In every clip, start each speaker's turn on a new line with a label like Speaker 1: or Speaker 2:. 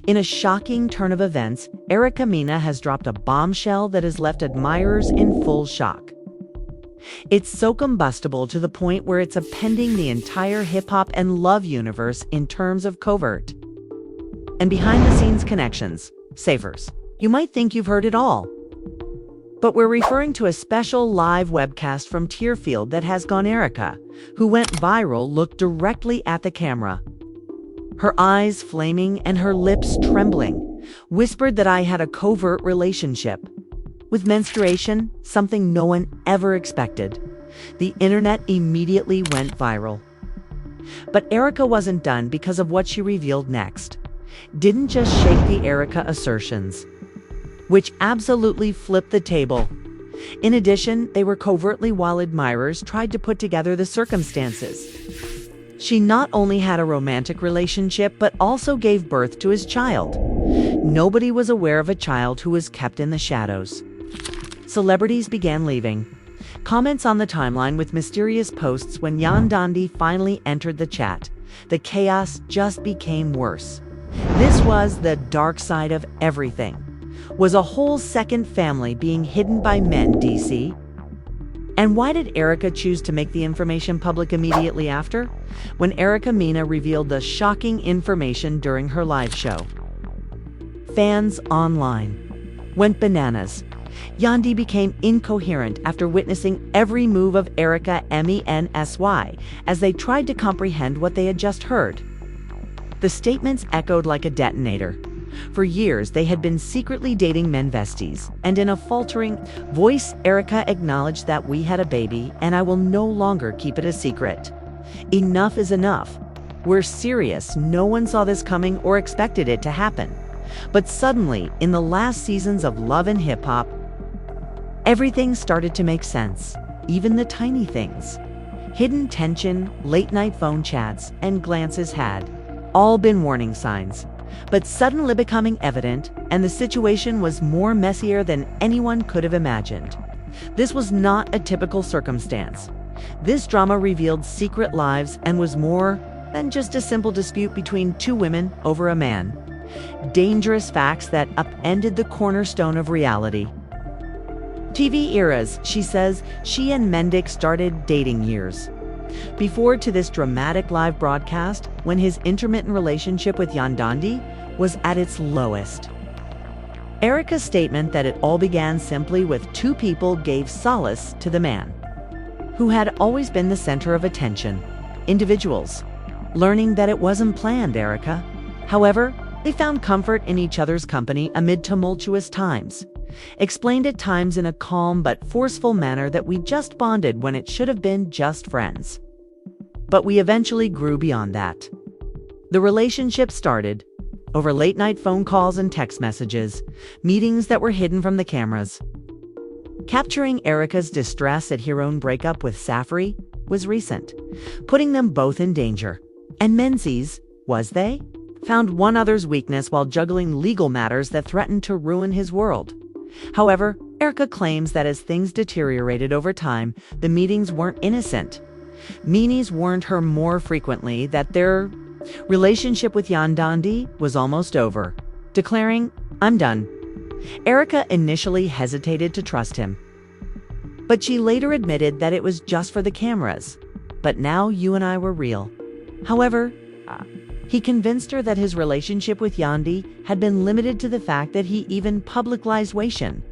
Speaker 1: In a shocking turn of events, Mena has dropped a bombshell that has left admirers in full shock. It's so combustible to the point where it's upending the entire hip-hop and love universe in terms of covert and behind-the-scenes connections. Safers, you might think you've heard it all. But we're referring to a special live webcast from Tearfield that has gone. Erica, who went viral, looked directly at the camera. Her eyes flaming and her lips trembling, whispered that I had a covert relationship with menstruation, something no one ever expected. The internet immediately went viral. But Erica wasn't done, because of what she revealed next didn't just shake the Erica assertions, which absolutely flipped the table. In addition, they were covertly while admirers tried to put together the circumstances. She not only had a romantic relationship, but also gave birth to his child. Nobody was aware of a child who was kept in the shadows. Celebrities began leaving comments on the timeline with mysterious posts. When Yandy finally entered the chat, the chaos just became worse. This was the dark side of everything. Was a whole second family being hidden by Mendeecees? And why did Erica choose to make the information public immediately after? When Mena revealed the shocking information during her live show, fans online went bananas. Yandy became incoherent after witnessing every move of Mendeecees as they tried to comprehend what they had just heard. The statements echoed like a detonator. For years, they had been secretly dating Mendeecees, and in a faltering voice, Erica acknowledged that we had a baby, and I will no longer keep it a secret. Enough is enough. We're serious. No one saw this coming or expected it to happen. But suddenly, in the last seasons of Love and Hip Hop, everything started to make sense, even the tiny things. Hidden tension, late-night phone chats, and glances had all been warning signs, but suddenly becoming evident, and the situation was more messier than anyone could have imagined. This was not a typical circumstance. This drama revealed secret lives and was more than just a simple dispute between two women over a man. Dangerous facts that upended the cornerstone of reality. TV eras, she says. She and Mendeecees started dating years before to this dramatic live broadcast, when his intermittent relationship with Yandy was at its lowest. Erica's statement that it all began simply with two people gave solace to the man who had always been the center of attention. Individuals learning that it wasn't planned. Erica, however, they found comfort in each other's company amid tumultuous times. Explained at times in a calm but forceful manner that we just bonded when it should have been just friends. But we eventually grew beyond that. The relationship started over late-night phone calls and text messages, meetings that were hidden from the cameras. Capturing Erica's distress at her own breakup with Safari was recent, putting them both in danger. And Mendeecees, was they? Found one other's weakness while juggling legal matters that threatened to ruin his world. However, Erica claims that as things deteriorated over time, the meetings weren't innocent. Mendeecees warned her more frequently that their relationship with Yandy was almost over, declaring, "I'm done." Erica initially hesitated to trust him, but she later admitted that it was just for the cameras. "But now you and I were real." However, he convinced her that his relationship with Yandy had been limited to the fact that he even publicized Wation.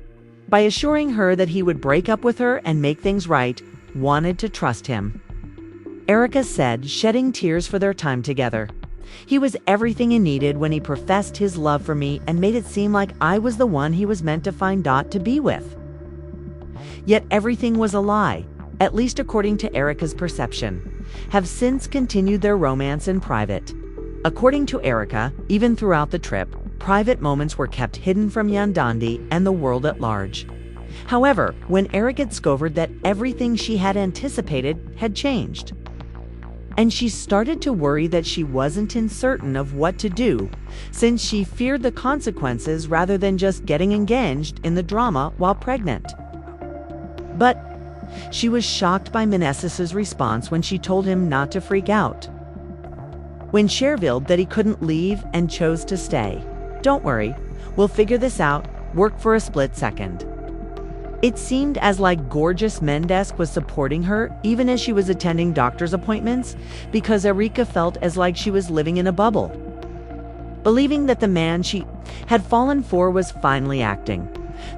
Speaker 1: By assuring her that he would break up with her and make things right, wanted to trust him. Erica said, shedding tears for their time together. "He was everything he needed when he professed his love for me and made it seem like I was the one he was meant to find out to be with." Yet everything was a lie, at least according to Erica's perception. Have since continued their romance in private. According to Erica, even throughout the trip, private moments were kept hidden from Yandy and the world at large. However, when Erica discovered that everything she had anticipated had changed, and she started to worry that she wasn't certain of what to do, since she feared the consequences rather than just getting engaged in the drama while pregnant. But she was shocked by Mendeecees' response when she told him not to freak out. When she revealed that he couldn't leave and chose to stay, "Don't worry, we'll figure this out," worked for a split second. It seemed as like gorgeous Mendeecees was supporting her even as she was attending doctor's appointments, because Erika felt as like she was living in a bubble, believing that the man she had fallen for was finally acting.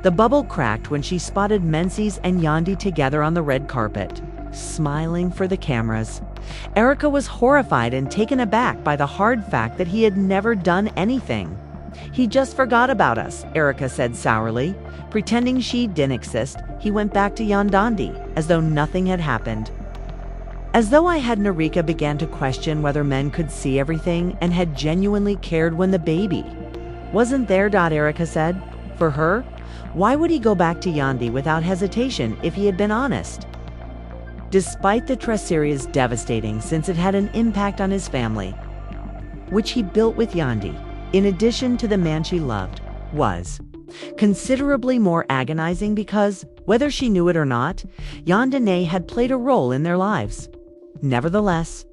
Speaker 1: The bubble cracked when she spotted Mendeecees and Yandy together on the red carpet, smiling for the cameras. Erika was horrified and taken aback by the hard fact that he had never done anything. "He just forgot about us," Erika said sourly. Pretending she didn't exist, he went back to Yandy, as though nothing had happened. As though I hadn't, Erika began to question whether men could see everything and had genuinely cared when the baby wasn't there. Erika said. For her, why would he go back to Yandy without hesitation if he had been honest? Despite the tragedia's devastating, since it had an impact on his family, which he built with Yandy, in addition to the man she loved, was considerably more agonizing because, whether she knew it or not, Yandy had played a role in their lives. Nevertheless,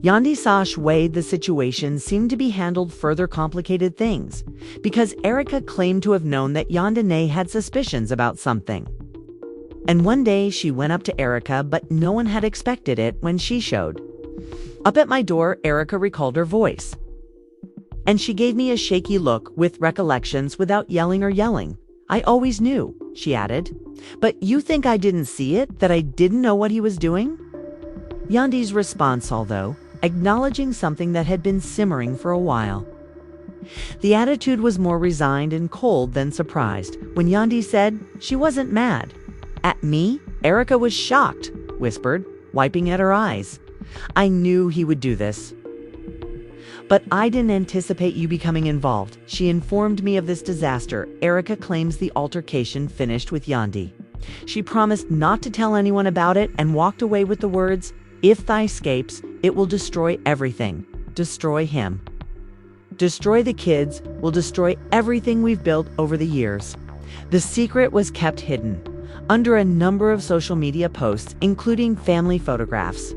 Speaker 1: Yandy saw the situation seemed to be handled further complicated things, because Erika claimed to have known that Yandy had suspicions about something. And one day she went up to Erika, but no one had expected it when she showed up at my door. Erika recalled her voice, and she gave me a shaky look with recollections without yelling or yelling. "I always knew," she added. "But you think I didn't see it, that I didn't know what he was doing?" Yandy's response, although acknowledging something that had been simmering for a while. The attitude was more resigned and cold than surprised when Yandy said she wasn't mad. "At me?" Erika was shocked, whispered, wiping at her eyes. "I knew he would do this. But I didn't anticipate you becoming involved. She informed me of this disaster." Erika claims the altercation finished with Yandy. She promised not to tell anyone about it and walked away with the words, "If thou escapes, it will destroy everything. Destroy him. Destroy the kids, will destroy everything we've built over the years." The secret was kept hidden under a number of social media posts, including family photographs.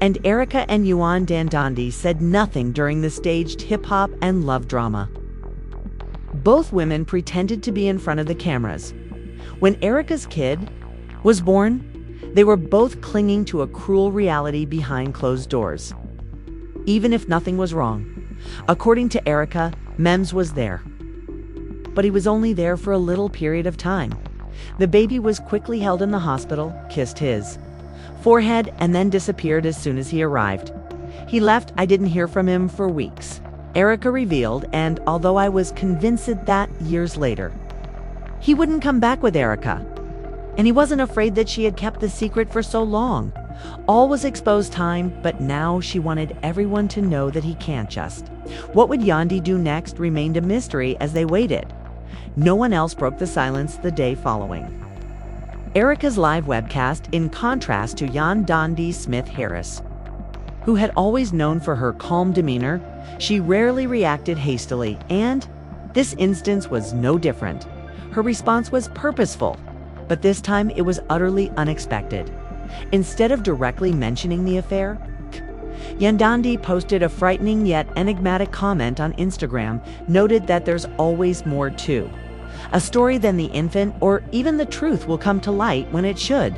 Speaker 1: And Erika and Yandy said nothing during the staged hip-hop and love drama. Both women pretended to be in front of the cameras. When Erika's kid was born, they were both clinging to a cruel reality behind closed doors, even if nothing was wrong. According to Erika, Mems was there, but he was only there for a little period of time. The baby was quickly held in the hospital, kissed his forehead, and then disappeared as soon as he arrived. "He left. I didn't hear from him for weeks," Erika revealed, and although I was convinced that years later he wouldn't come back with Erika, and he wasn't afraid that she had kept the secret for so long. All was exposed time, but now she wanted everyone to know that he can't just. What would Yandy do next remained a mystery as they waited. No one else broke the silence the day following Erika's live webcast, in contrast to Yandy Smith-Harris, who had always known for her calm demeanor. She rarely reacted hastily, and this instance was no different. Her response was purposeful, but this time it was utterly unexpected. Instead of directly mentioning the affair, Yandy posted a frightening yet enigmatic comment on Instagram, noted that there's always more to a story than the infant, or even the truth will come to light when it should.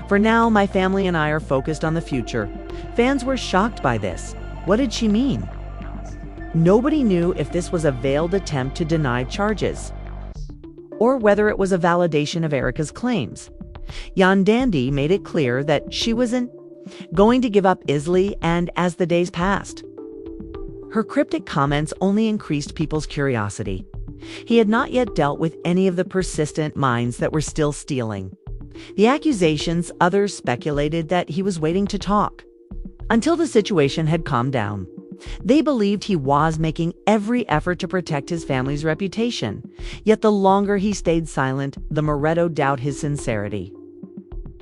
Speaker 1: For now, my family and I are focused on the future. Fans were shocked by this. What did she mean? Nobody knew if this was a veiled attempt to deny charges, or whether it was a validation of Erika's claims. Yandy made it clear that she wasn't going to give up easily, and as the days passed, her cryptic comments only increased people's curiosity. He had not yet dealt with any of the persistent minds that were still stealing the accusations. Others speculated that he was waiting to talk until the situation had calmed down. They believed he was making every effort to protect his family's reputation, yet the longer he stayed silent, the more doubt his sincerity.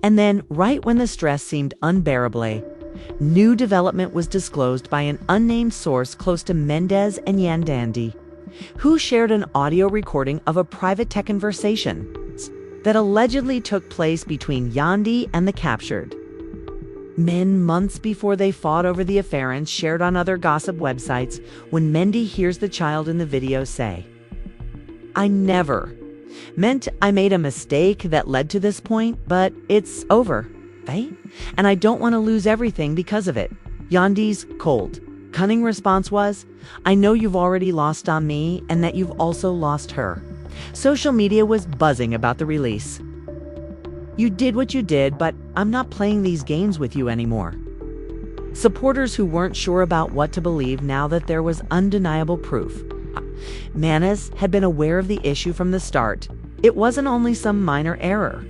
Speaker 1: And then, right when the stress seemed unbearable, new development was disclosed by an unnamed source close to Mendeecees and Yandy, who shared an audio recording of a private tech conversation that allegedly took place between Yandy and the captured Men months before they fought over the affair and shared on other gossip websites when Mendy hears the child in the video say, "I never meant I made a mistake that led to this point, but it's over, right? And I don't want to lose everything because of it." Yandy's cold, cunning response was, "I know you've already lost on me and that you've also lost her." Social media was buzzing about the release. "You did what you did, but I'm not playing these games with you anymore." Supporters who weren't sure about what to believe now that there was undeniable proof. Mena's had been aware of the issue from the start. It wasn't only some minor error,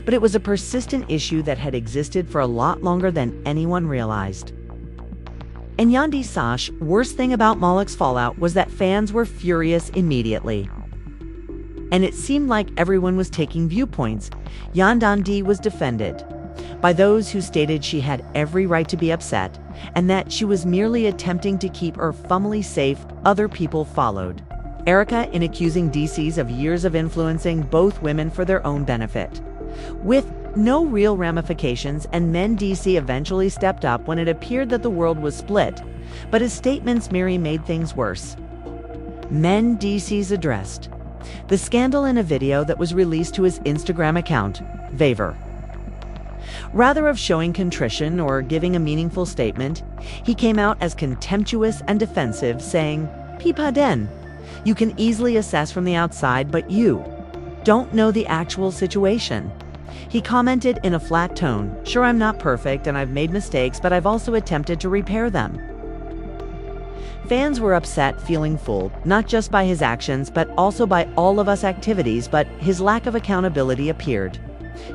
Speaker 1: but it was a persistent issue that had existed for a lot longer than anyone realized. And Yandy Sash, worst thing about Moloch's fallout was that fans were furious immediately. And it seemed like everyone was taking viewpoints. Yandy was defended by those who stated she had every right to be upset and that she was merely attempting to keep her family safe. Other people followed Erica in accusing Mendeecees of years of influencing both women for their own benefit, with no real ramifications, and Mendeecees eventually stepped up when it appeared that the world was split, but his statements merely made things worse. Mendeecees addressed the scandal in a video that was released to his Instagram account, Vaver. Rather of showing contrition or giving a meaningful statement, he came out as contemptuous and defensive, saying, "Pipa den. You can easily assess from the outside, but you don't know the actual situation." He commented in a flat tone, "Sure, I'm not perfect and I've made mistakes, but I've also attempted to repair them." Fans were upset, feeling fooled, not just by his actions, but also by all of us activities, but his lack of accountability appeared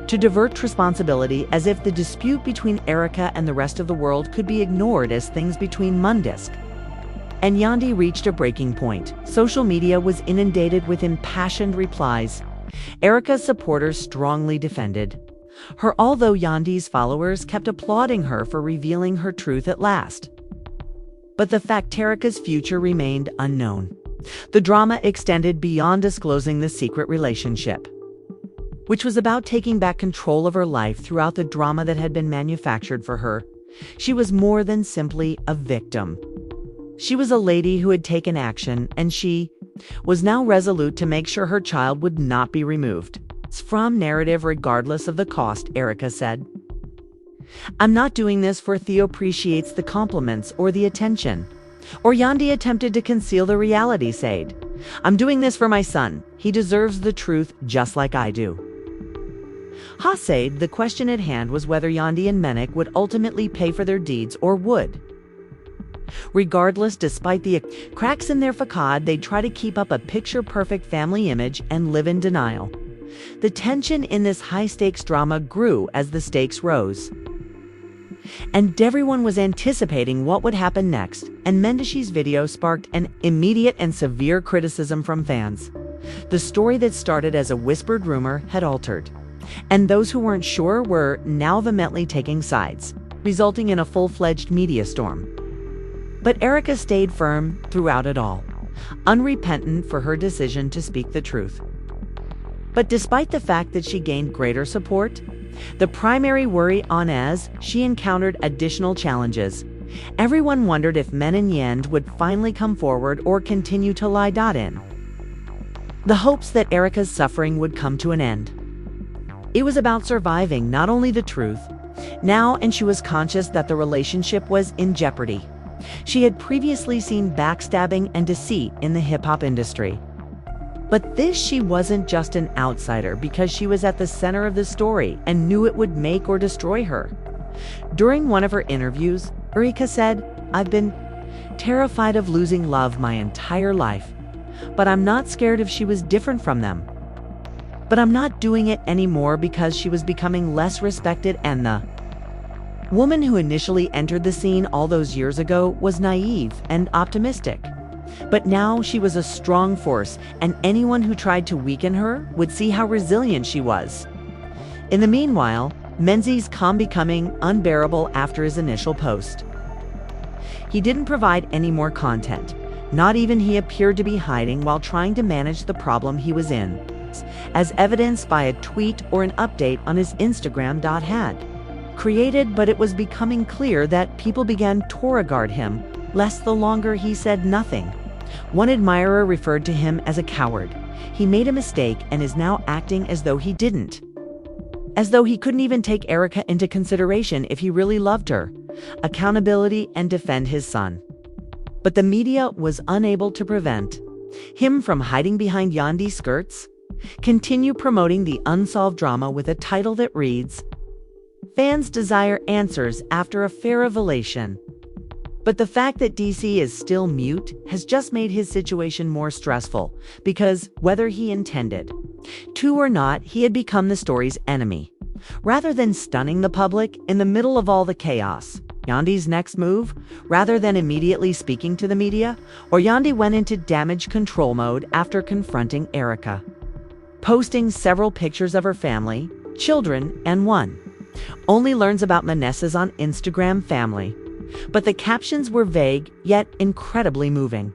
Speaker 1: to divert responsibility, as if the dispute between Erica and the rest of the world could be ignored as things between Mendeecees and Yandy reached a breaking point. Social media was inundated with impassioned replies. Erica's supporters strongly defended her, although Yandy's followers kept applauding her for revealing her truth at last. But the fact Erica's future remained unknown. The drama extended beyond disclosing the secret relationship, which was about taking back control of her life. Throughout the drama that had been manufactured for her, she was more than simply a victim. She was a lady who had taken action, and she was now resolute to make sure her child would not be removed from narrative regardless of the cost, Erica said. "I'm not doing this for Theo appreciates the compliments or the attention." Or Yandy attempted to conceal the reality, said, "I'm doing this for my son. He deserves the truth just like I do." Ha said the question at hand was whether Yandy and Mena would ultimately pay for their deeds or would. Regardless, despite the cracks in their facade, they'd try to keep up a picture-perfect family image and live in denial. The tension in this high-stakes drama grew as the stakes rose, and everyone was anticipating what would happen next, and Mendeecees' video sparked an immediate and severe criticism from fans. The story that started as a whispered rumor had altered, and those who weren't sure were now vehemently taking sides, resulting in a full-fledged media storm. But Erica stayed firm throughout it all, unrepentant for her decision to speak the truth. But despite the fact that she gained greater support, the primary worry on as she encountered additional challenges. Everyone wondered if Mena and Yandy would finally come forward or continue to lie in the hopes that Erica's suffering would come to an end. It was about surviving not only the truth now, and she was conscious that the relationship was in jeopardy. She had previously seen backstabbing and deceit in the hip-hop industry. But this, she wasn't just an outsider because she was at the center of the story and knew it would make or destroy her. During one of her interviews, Erica said, "I've been terrified of losing love my entire life, but I'm not scared if she was different from them. But I'm not doing it anymore because she was becoming less respected." And the woman who initially entered the scene all those years ago was naive and optimistic. But now she was a strong force, and anyone who tried to weaken her would see how resilient she was. In the meanwhile, Mendeecees' calm becoming unbearable after his initial post. He didn't provide any more content. Not even he appeared to be hiding while trying to manage the problem he was in, as evidenced by a tweet or an update on his Instagram. Had created, but it was becoming clear that people began to regard him less the longer he said nothing. One admirer referred to him as a coward. He made a mistake and is now acting as though he didn't. As though he couldn't even take Erica into consideration if he really loved her, accountability, and defend his son. But the media was unable to prevent him from hiding behind Yandy's skirts, continue promoting the unsolved drama with a title that reads, "Fans desire answers after a fair revelation." But the fact that DC is still mute has just made his situation more stressful, because whether he intended to or not, he had become the story's enemy. Rather than stunning the public in the middle of all the chaos, Yandy's next move, rather than immediately speaking to the media, Yandy went into damage control mode after confronting Erica, posting several pictures of her family, children, and one only learns about Mendeecees on Instagram family. But the captions were vague, yet incredibly moving.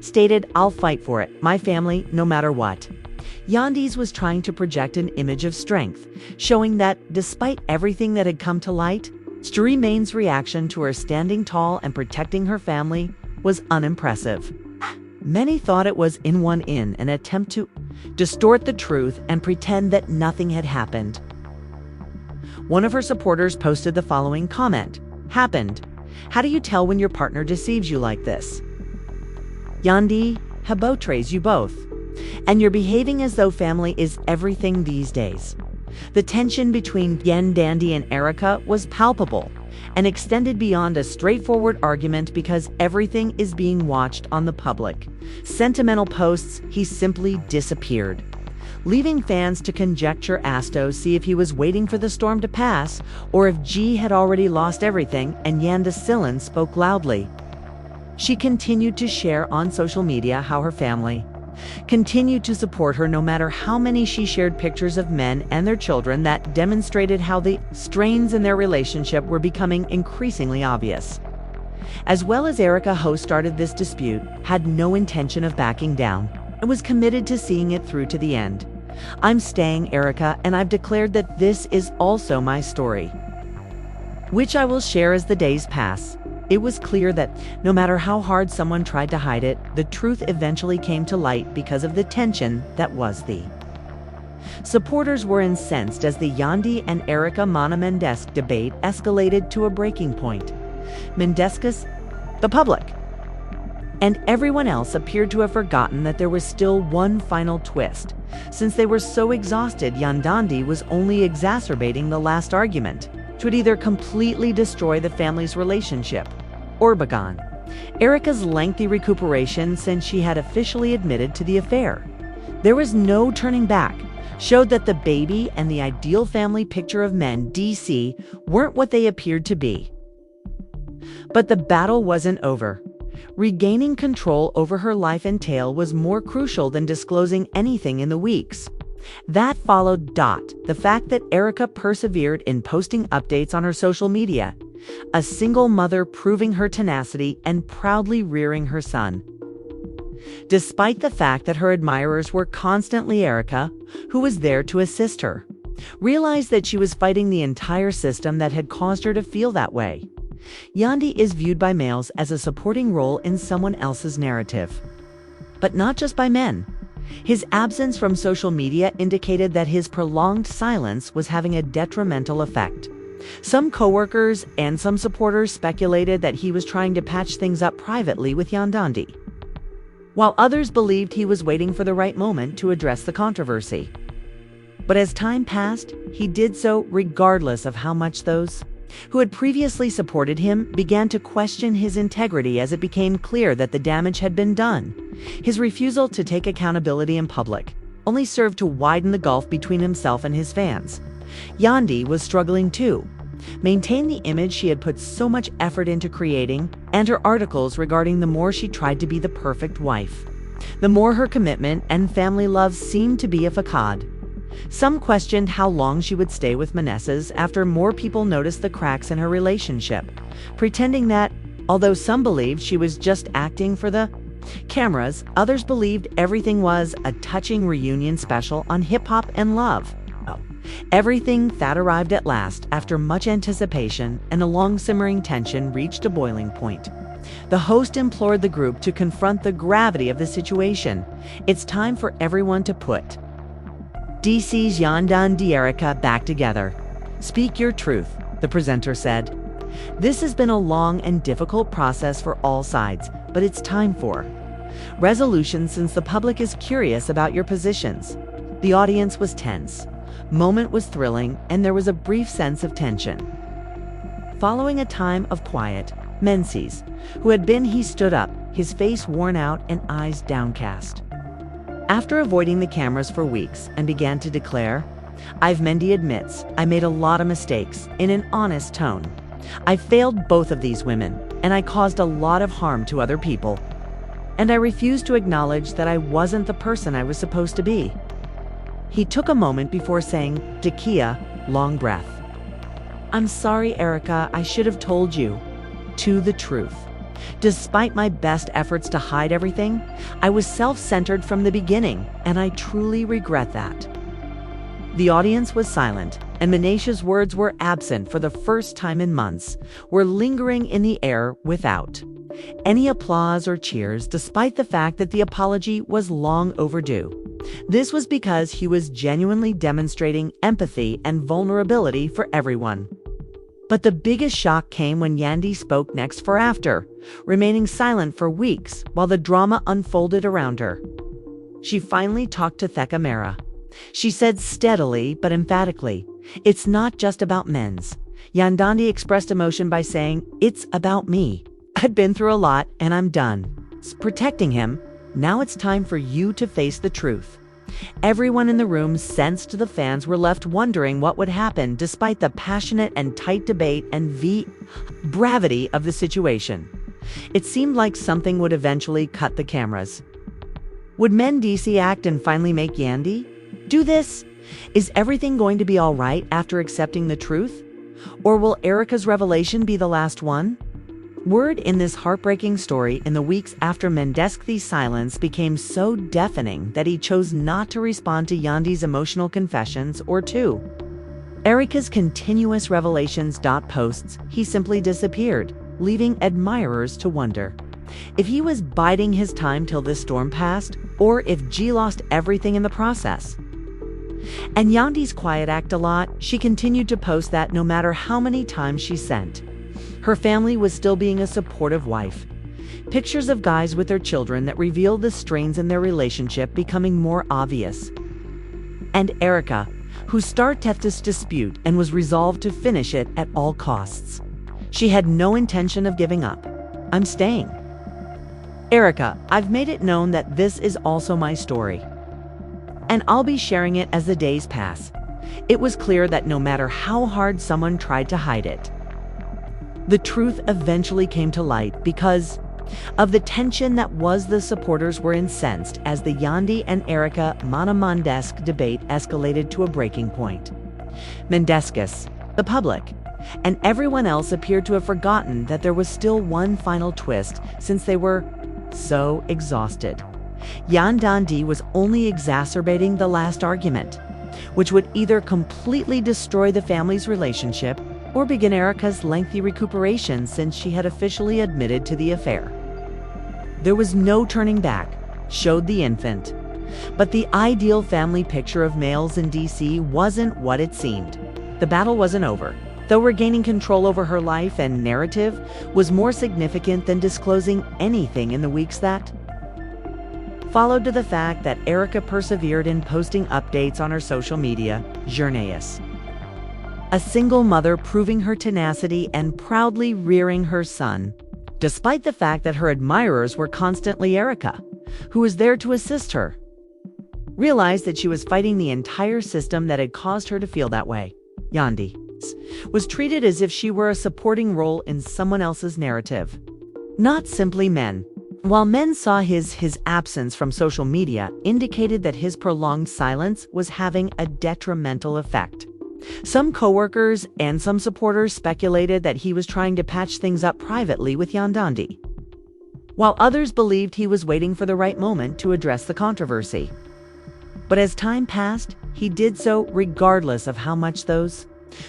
Speaker 1: Stated, "I'll fight for it, my family, no matter what." Yandy's was trying to project an image of strength, showing that, despite everything that had come to light, Main's reaction to her standing tall and protecting her family was unimpressive. Many thought it was an attempt to distort the truth and pretend that nothing had happened. One of her supporters posted the following comment: "Happened. How do you tell when your partner deceives you like this? Yandy betrays you both. And you're behaving as though family is everything these days." The tension between Yandy and Erica was palpable and extended beyond a straightforward argument because everything is being watched on the public. Sentimental posts, he simply disappeared, leaving fans to conjecture as to see if he was waiting for the storm to pass or if G had already lost everything, and Yandy spoke loudly. She continued to share on social media how her family continued to support her no matter how many she shared pictures of men and their children that demonstrated how the strains in their relationship were becoming increasingly obvious. As well as Erica, who started this dispute, had no intention of backing down and was committed to seeing it through to the end. "I'm staying, Erica, and I've declared that this is also my story, which I will share as the days pass." It was clear that no matter how hard someone tried to hide it, the truth eventually came to light because of the tension that was the. Supporters were incensed as the Yandy and Erica Mendeecees debate escalated to a breaking point. Mendeecees, the public, and everyone else appeared to have forgotten that there was still one final twist. Since they were so exhausted, Yandy was only exacerbating the last argument, which would either completely destroy the family's relationship or be gone. Erica's lengthy recuperation since she had officially admitted to the affair. There was no turning back, showed that the baby and the ideal family picture of Mendeecees weren't what they appeared to be. But the battle wasn't over. Regaining control over her life and tale was more crucial than disclosing anything in the weeks that followed. The fact that Erica persevered in posting updates on her social media, a single mother proving her tenacity and proudly rearing her son. Despite the fact that her admirers were constantly Erica, who was there to assist her, realized that she was fighting the entire system that had caused her to feel that way. Yandy is viewed by males as a supporting role in someone else's narrative. But not just by men. His absence from social media indicated that his prolonged silence was having a detrimental effect. Some coworkers and some supporters speculated that he was trying to patch things up privately with Yandy, while others believed he was waiting for the right moment to address the controversy. But as time passed, he did so regardless of how much those who had previously supported him began to question his integrity as it became clear that the damage had been done. His refusal to take accountability in public only served to widen the gulf between himself and his fans. Yandy was struggling too. Maintain the image she had put so much effort into creating, and her articles regarding the more she tried to be the perfect wife, the more her commitment and family love seemed to be a facade. Some questioned how long she would stay with Mendeecees after more people noticed the cracks in her relationship, pretending that, although some believed she was just acting for the cameras, others believed everything was a touching reunion special on hip hop and love. Everything that arrived at last, after much anticipation and a long simmering tension, reached a boiling point. The host implored the group to confront the gravity of the situation. It's time for everyone to put DC's Yandy and Erica back together. Speak your truth, the presenter said. This has been a long and difficult process for all sides, but it's time for resolution since the public is curious about your positions. The audience was tense. Moment was thrilling, and there was a brief sense of tension. Following a time of quiet, Mendeecees, who had been, he stood up, his face worn out and eyes downcast. After avoiding the cameras for weeks and began to declare, Mendy admits, I made a lot of mistakes, in an honest tone. I failed both of these women, and I caused a lot of harm to other people. And I refuse to acknowledge that I wasn't the person I was supposed to be. He took a moment before saying, Dakia, long breath. I'm sorry, Erica, I should have told you. To the truth. Despite my best efforts to hide everything, I was self-centered from the beginning, and I truly regret that. The audience was silent, and Mendeecees' words were absent for the first time in months, were lingering in the air without any applause or cheers, despite the fact that the apology was long overdue. This was because he was genuinely demonstrating empathy and vulnerability for everyone. But the biggest shock came when Yandy spoke next for after, remaining silent for weeks while the drama unfolded around her. She finally talked to Mena. She said steadily but emphatically, it's not just about men's. Yandy expressed emotion by saying, it's about me. I've been through a lot and I'm done. Protecting him, now it's time for you to face the truth. Everyone in the room sensed the fans were left wondering what would happen despite the passionate and tight debate and bravity of the situation. It seemed like something would eventually cut the cameras. Would Mendeecees act and finally make Yandy do this? Is everything going to be all right after accepting the truth? Or will Erica's revelation be the last one? Word in this heartbreaking story in the weeks after Mendeecees' silence became so deafening that he chose not to respond to Yandy's emotional confessions or to Erica's continuous revelations. Posts, he simply disappeared, leaving admirers to wonder if he was biding his time till this storm passed, or if G lost everything in the process. And Yandy's quiet act a lot, she continued to post that no matter how many times she sent, her family was still being a supportive wife. Pictures of guys with their children that revealed the strains in their relationship becoming more obvious. And Erica, who started this dispute and was resolved to finish it at all costs. She had no intention of giving up. I'm staying. Erica, I've made it known that this is also my story. And I'll be sharing it as the days pass. It was clear that no matter how hard someone tried to hide it, the truth eventually came to light because of the tension that was. The supporters were incensed as the Yandy and Erica Mendeecees debate escalated to a breaking point. Mendeecees, the public, and everyone else appeared to have forgotten that there was still one final twist since they were so exhausted. Yandy was only exacerbating the last argument, which would either completely destroy the family's relationship or begin Erica's lengthy recuperation since she had officially admitted to the affair. There was no turning back, showed the infant. But the ideal family picture of males in DC wasn't what it seemed. The battle wasn't over, though regaining control over her life and narrative was more significant than disclosing anything in the weeks that followed. To the fact that Erica persevered in posting updates on her social media journeys. A single mother proving her tenacity and proudly rearing her son, despite the fact that her admirers were constantly Erica, who was there to assist her. Realized that she was fighting the entire system that had caused her to feel that way. Yandy was treated as if she were a supporting role in someone else's narrative, not simply men. While men saw his absence from social media indicated that his prolonged silence was having a detrimental effect. Some coworkers and some supporters speculated that he was trying to patch things up privately with Yandy, while others believed he was waiting for the right moment to address the controversy. But as time passed, he did so regardless of how much those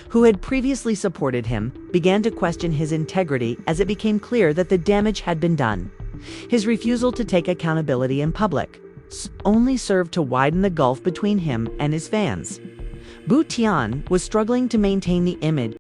Speaker 1: who had previously supported him began to question his integrity as it became clear that the damage had been done. His refusal to take accountability in public only served to widen the gulf between him and his fans. Bu Tian was struggling to maintain the image